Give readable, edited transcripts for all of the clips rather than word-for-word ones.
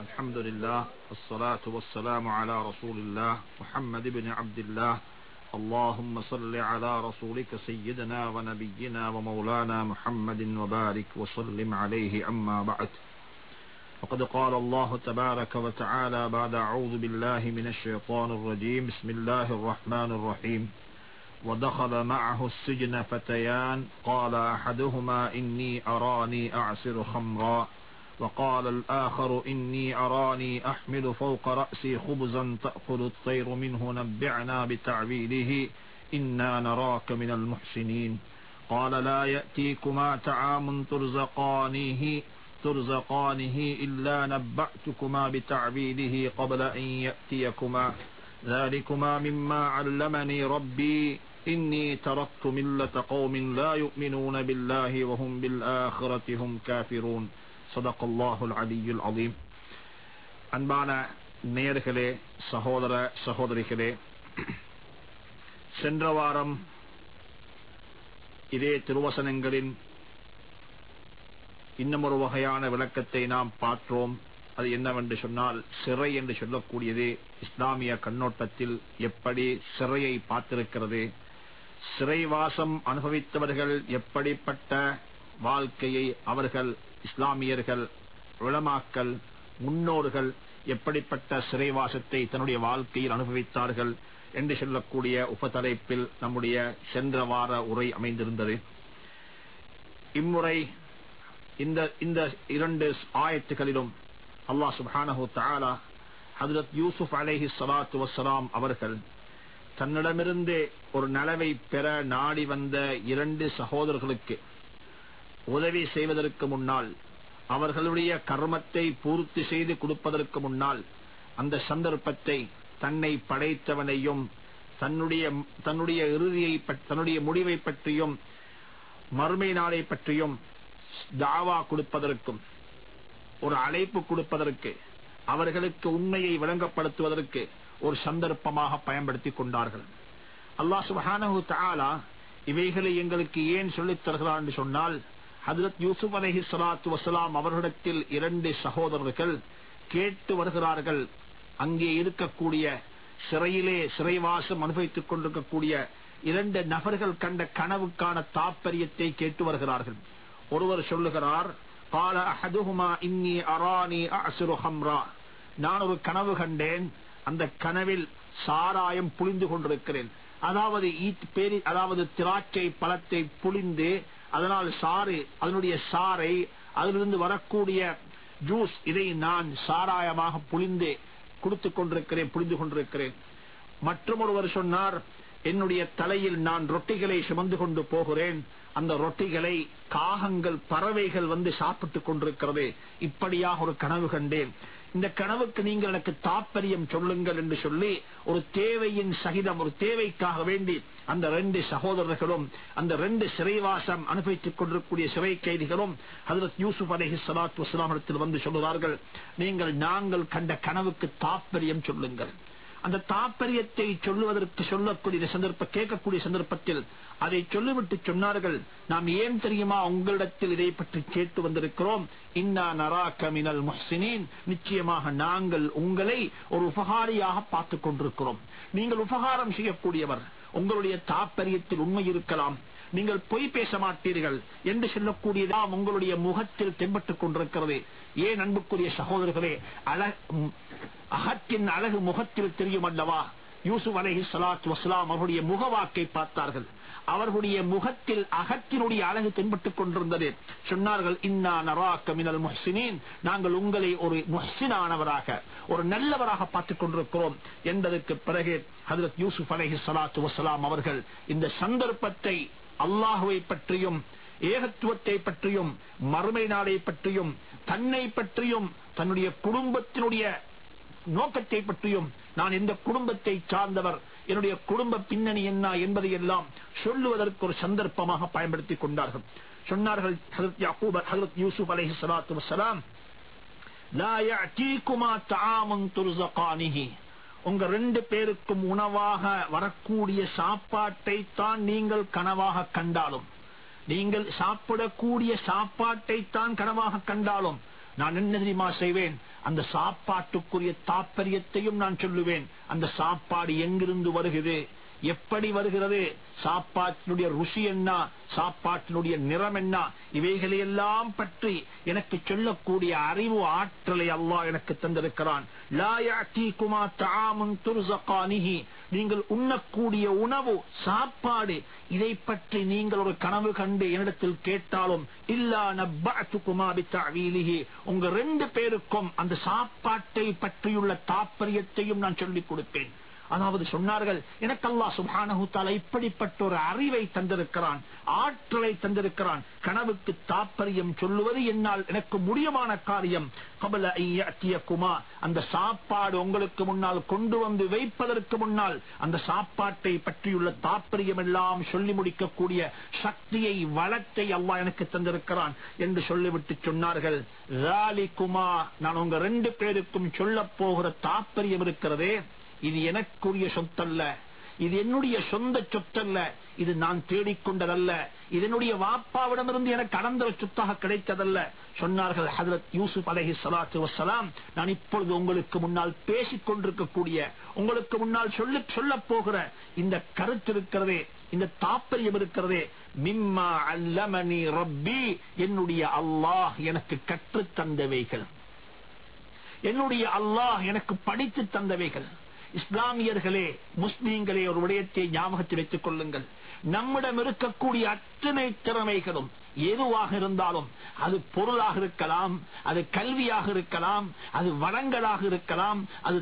الحمد لله والصلاة والسلام على رسول الله محمد بن عبد الله اللهم صل على رسولك سيدنا ونبينا ومولانا محمد وبارك وسلم عليه أما بعد وقد قال الله تبارك وتعالى بعد أعوذ بالله من الشيطان الرجيم بسم الله الرحمن الرحيم ودخل معه السجن فتيان قال أحدهما إني أراني أعصر خمرا وقال الآخر إني أراني أحمل فوق رأسي خبزا تأكل الطير منه نبعنا بتعبيره إنا نراك من المحسنين قال لا يأتيكما طعام ترزقانه إلا نبأتكما بتعبيره قبل أن يأتيكما ذلكما مما علمني ربي إني تركت ملة قوم لا يؤمنون بالله وهم بالآخرة هم كافرون صدق الله العلي العظيم. அன்பான நேயர்களே, சகோதர சகோதரிகளே, சென்ற வாரம் இதே திருவசனங்களின் இன்னும் ஒரு வகையான விளக்கத்தை நாம் பார்த்தோம். அது என்னவென்று சொன்னால், சிறை என்று சொல்லக்கூடியது இஸ்லாமிய கண்ணோட்டத்தில் எப்படி சிறையை பார்த்திருக்கிறது, சிறைவாசம் அனுபவித்தவர்கள் எப்படிப்பட்ட வாழ்க்கையை அவர்கள் இஸ்லாமியர்கள் உலமாக்கள் முன்னோர்கள் எப்படிப்பட்ட சிறைவாசத்தை தன்னுடைய வாழ்க்கையில் அனுபவித்தார்கள் என்று சொல்லக்கூடிய உபதலைப்பில் நம்முடைய சென்ற வார உரை அமைந்திருந்தது. இம்முறை இந்த இரண்டு ஆயத்துகளிலும் அல்லாஹ் சுப்ஹானஹு வ தஆலா ஹஜ்ரத் யூசுப் அலைஹி ஸலாத்து வஸ்ஸலாம் அவர்கள் தன்னிடமிருந்து ஒரு நலவை பெற நாடி வந்த இரண்டு சகோதரர்களுக்கு உதவி செய்வதற்கு முன்னால், அவர்களுடைய கர்மத்தை பூர்த்தி செய்து கொடுப்பதற்கு முன்னால், அந்த சந்தர்ப்பத்தை தன்னை படைத்தவனையும் தன்னுடைய இறுதியை தன்னுடைய முடிவை பற்றியும் மறுமை நாளை பற்றியும் தாவா கொடுப்பதற்கும் ஒரு அழைப்பு கொடுப்பதற்கு அவர்களுக்கு உண்மையை விளங்கப்படுத்துவதற்கு ஒரு சந்தர்ப்பமாக பயன்படுத்திக் கொண்டார்கள். அல்லாஹ் சுப்ஹானஹு வ தஆலா இவைகளை எங்களுக்கு ஏன் சொல்லித் தருகிறார் என்று சொன்னால், ஹஜ்ரத் யூசுப் அலைஹி ஸலாத்து வஸ்ஸலாம் அவர்களிடத்தில் இரண்டு சகோதரர்கள் கேட்டு வருகிறார்கள். அங்கே இருக்கக்கூடிய சிறையிலே சிறைவாசம் அனுபவித்துக் கொண்டிருக்கக்கூடிய இரண்டு நபர்கள் கண்ட கனவுக்கான தாற்பயத்தை கேட்டு வருகிறார்கள். ஒருவர் சொல்லுகிறார், قال احدهما اني اراني اعصر خمرا, நான் ஒரு கனவு கண்டேன், அந்த கனவில் சாராயம் புளிந்து கொண்டிருக்கிறேன். அதாவது திராட்சை பழத்தை புளிந்து அதனால் அதனுடைய சாறை அதிலிருந்து வரக்கூடிய ஜூஸ் இதை நான் சாராயமாக புளிந்து புளிந்து கொண்டிருக்கிறேன். மற்றும் ஒருவர் சொன்னார், என்னுடைய தலையில் நான் ரொட்டிகளை சுமந்து கொண்டு போகிறேன், அந்த ரொட்டிகளை காகங்கள் பறவைகள் வந்து சாப்பிட்டுக் கொண்டிருக்கிறது. இப்படியாக ஒரு கனவு கண்டேன், இந்த கனவுக்கு நீங்கள் எனக்கு தாற்பயம் சொல்லுங்கள் என்று சொல்லி ஒரு தேவையின் சகிதம், ஒரு தேவைக்காக வேண்டி அந்த ரெண்டு சகோதரர்களும் அந்த ரெண்டு சிறைவாசம் அனுபவித்துக் கொண்டிருக்கூடிய சிறை கைதிகளும் ஹஜ்ரத் யூசுப் அலைஹி ஸலாத்து வஸ்ஸலாம் இடத்தில் வந்து சொல்லுகிறார்கள், நாங்கள் கண்ட கனவுக்கு தாற்பயம் சொல்லுங்கள். அந்த தாற்பயத்தை சொல்லுவதற்கு கேட்கக்கூடிய சந்தர்ப்பத்தில் அதை சொல்லிவிட்டு சொன்னார்கள், நாம் ஏன் தெரியுமா உங்களிடத்தில் இதை பற்றி கேட்டு வந்திருக்கிறோம், இன்னா நராக மினல் முஹ்சினீன், நிச்சயமாக நாங்கள் உங்களை ஒரு உபகாரியாக பார்த்துக் கொண்டிருக்கிறோம். நீங்கள் உபகாரம் செய்யக்கூடியவர், உங்களுடைய தாற்பயத்தில் உண்மை இருக்கலாம், நீங்கள் பொய் பேச மாட்டீர்கள் என்று சொல்லக்கூடியதான் உங்களுடைய முகத்தில் தென்பட்டுக் கொண்டிருக்கிறது. ஏன் அன்புக்குரிய சகோதரர்களே, அகத்தின் அழகு முகத்தில் தெரியும் அல்லவா? யூசுப் அலைஹி ஸலாத்து வஸ்ஸலாம் அவருடைய முகவாக்கை பார்த்தார்கள். அவர்களுடைய முகத்தில் அகத்தினுடைய அழகு தென்பட்டுக் கொண்டிருந்தது. சொன்னார்கள், இன்னா நராக மினல் முஹ்சினீன், நாங்கள் உங்களை ஒரு முஹ்சினானவராக ஒரு நல்லவராக பார்த்துக் கொண்டிருக்கிறோம் என்பதற்கு பிறகு ஹஜ்ரத் யூசுப் அலைஹி ஸலாத்து வஸ்ஸலாம் அவர்கள் இந்த சந்தர்ப்பத்தை அல்லாஹுவை பற்றியும் ஏகத்துவத்தை பற்றியும் மறுமை நாளை பற்றியும் தன்னை பற்றியும் தன்னுடைய குடும்பத்தினுடைய நோக்கத்தை பற்றியும், நான் எந்த குடும்பத்தை சார்ந்தவர், என்னுடைய குடும்ப பின்னணி என்ன என்பதை எல்லாம் சொல்லுவதற்கு ஒரு சந்தர்ப்பமாக பயன்படுத்திக் கொண்டார்கள். சொன்னார்கள் ஹஜ்ரத் யூசுப் அலைஹி ஸலாத்து வஸ்ஸலாம், லா யஅதீகுமா தஆமுன் துர்ஸகானிஹி, உங்க ரெண்டு பேருக்கும் உணவாக வரக்கூடிய சாப்பாட்டை தான் நீங்கள் கனவாக கண்டாலும், நீங்கள் சாப்பிடக்கூடிய சாப்பாட்டை தான் கனவாக கண்டாலும் நான் என்ன தெரியுமா செய்வேன், அந்த சாப்பாட்டுக்குரிய தாற்பயத்தையும் நான் சொல்லுவேன். அந்த சாப்பாடு எங்கிருந்து வருகிறது, எப்படி வருகிறது, சாப்பாட்டினுடைய ருசி என்ன, சாப்பாட்டினுடைய நிறம் என்ன, இவைகளையெல்லாம் பற்றி எனக்கு சொல்லக்கூடிய அறிவு ஆற்றலை அல்லாஹ் எனக்கு தந்திருக்கிறான். லா யாதீகுமா தஆமுன் துர்ஸகானிஹி, நீங்கள் உண்ணக்கூடிய உணவு சாப்பாடு, இதை பற்றி நீங்கள் ஒரு கனவு கண்டு என்னிடத்தில் கேட்டாலும் இல்லா நப்பஅதுகுமா பிதஅவீலிஹி, உங்க 2 பேருக்கும் அந்த சாப்பாட்டை பற்றியுள்ள தாற்பயத்தையும் நான் சொல்லிக் கொடுப்பேன். அதாவது சொன்னார்கள், எனக்கு அல்லாஹ் சுப்ஹானஹு தஆலா இப்படிப்பட்ட ஒரு அறிவை தந்திருக்கிறான், ஆற்றலை தந்திருக்கிறான். கனவுக்கு தாற்பயம் சொல்லுவது என்னால் எனக்கு முடியமான காரியம். கபல ஐயத்தியகுமா, அந்த சாப்பாடு உங்களுக்கு முன்னால் கொண்டு வந்து வைப்பதற்கு முன்னால் அந்த சாப்பாட்டை பற்றியுள்ள தாற்பயம் எல்லாம் சொல்லி முடிக்கக்கூடிய சக்தியை, வளத்தை அல்லாஹ் எனக்கு தந்திருக்கிறான் என்று சொல்லிவிட்டு சொன்னார்கள், ஸாலிகுமா, நான் உங்க 2 பேருக்கும் சொல்ல போகிற தாற்பயம் இருக்கிறதே, இது எனக்குரிய சொத்தல்ல, இது என்னுடைய சொந்த சொத்தல்ல, இது நான் தேடிக்கொண்டதல்ல, இது என்னுடைய வாப்பாவிடமிருந்து எனக்கு அனந்தர சொத்தாக கிடைத்ததல்ல. சொன்னார்கள் ஹஜ்ரத் யூசுப் அலைஹிஸ்ஸலாத்து வஸ்ஸலாம், நான் இப்பொழுது உங்களுக்கு முன்னால் பேசிக் கொண்டிருக்கக்கூடிய, உங்களுக்கு முன்னால் சொல்ல போகிற இந்த கருத்து இருக்கிறதே, இந்த தாற்பயம் இருக்கிறதே, மிம்மா அல்லமனி ரப்பி, என்னுடைய அல்லாஹ் எனக்கு கற்றுத் தந்தவைகள், என்னுடைய அல்லாஹ் எனக்கு படித்து தந்தவைகள். இஸ்லாமியர்களே, முஸ்லீம்களே, ஒரு விடயத்தை ஞாபகத்தில் வைத்துக் கொள்ளுங்கள். நம்மிடம் இருக்கக்கூடிய அத்தனை திறமைகளும் எதுவாக இருந்தாலும், அது பொருளாக இருக்கலாம், அது கல்வியாக இருக்கலாம், அது வளங்களாக இருக்கலாம், அது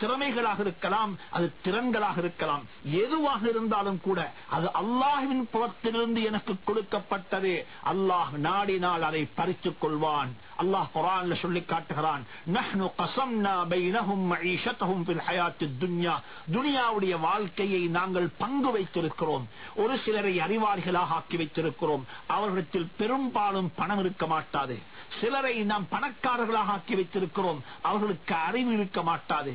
திறமைகளாக இருக்கலாம், அது திறன்களாக இருக்கலாம், எதுவாக இருந்தாலும் கூட அது அல்லாஹ்வின் புறத்திலிருந்து எனக்கு கொடுக்கப்பட்டது. அல்லாஹ் நாடினால் அதை பறித்துக் கொள்வான். அல்லாஹ் குர்ஆன்ல சொல்லி காட்டுகிறான், நஹ்னு கஸம்னா பைனஹும் மஈஷத்தஹும் ஃபில் ஹயாத்தித் துன்யா, துனியாவுடைய வாழ்க்கையை நாங்கள் பங்கு வைத்திருக்கிறோம். ஒரு சிலரை அறிவாளிகளாக ஆக்கி வைத்திருக்கிறோம், அவர்களுக்கு பெரும்பாலும் பணம் இருக்க மாட்டாது. சிலரை நாம் பணக்காரர்களாக ஆக்கி வைத்திருக்கிறோம், அவர்களுக்கு அறிவு இருக்க மாட்டாது.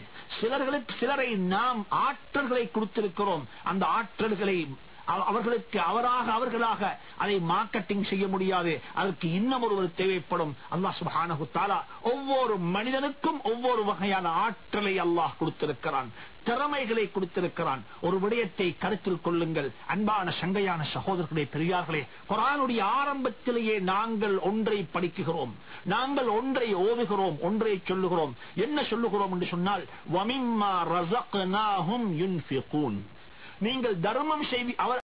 சிலரை நாம் ஆற்றல்களை கொடுத்திருக்கிறோம், அந்த ஆற்றல்களை அவர்களுக்கு அவர்களாக அதை மார்க்கெட்டிங் செய்ய முடியாது, அதற்கு இன்னும் ஒருவர் தேவைப்படும். அல்லாஹ் சுப்ஹானஹு தஆலா ஒவ்வொரு மனிதனுக்கும் ஒவ்வொரு வகையான ஆற்றலை அல்லாஹ் கொடுத்திருக்கிறான், திறமைகளை கொடுத்திருக்கிறான். ஒரு விடயத்தை கருத்தில் கொள்ளுங்கள் அன்பான சங்கையான சகோதரர்களே, பெரியார்களே. குர்ஆனுடைய ஆரம்பத்திலேயே நாங்கள் ஒன்றை படிக்கிறோம், நாங்கள் ஒன்றை ஓதுகிறோம், ஒன்றை சொல்லுகிறோம். என்ன சொல்லுகிறோம் என்று சொன்னால், வமிம்மா ரஸக்னாஹும் யுன்ஃபிகூன், நீங்கள் தர்மம் செய்வி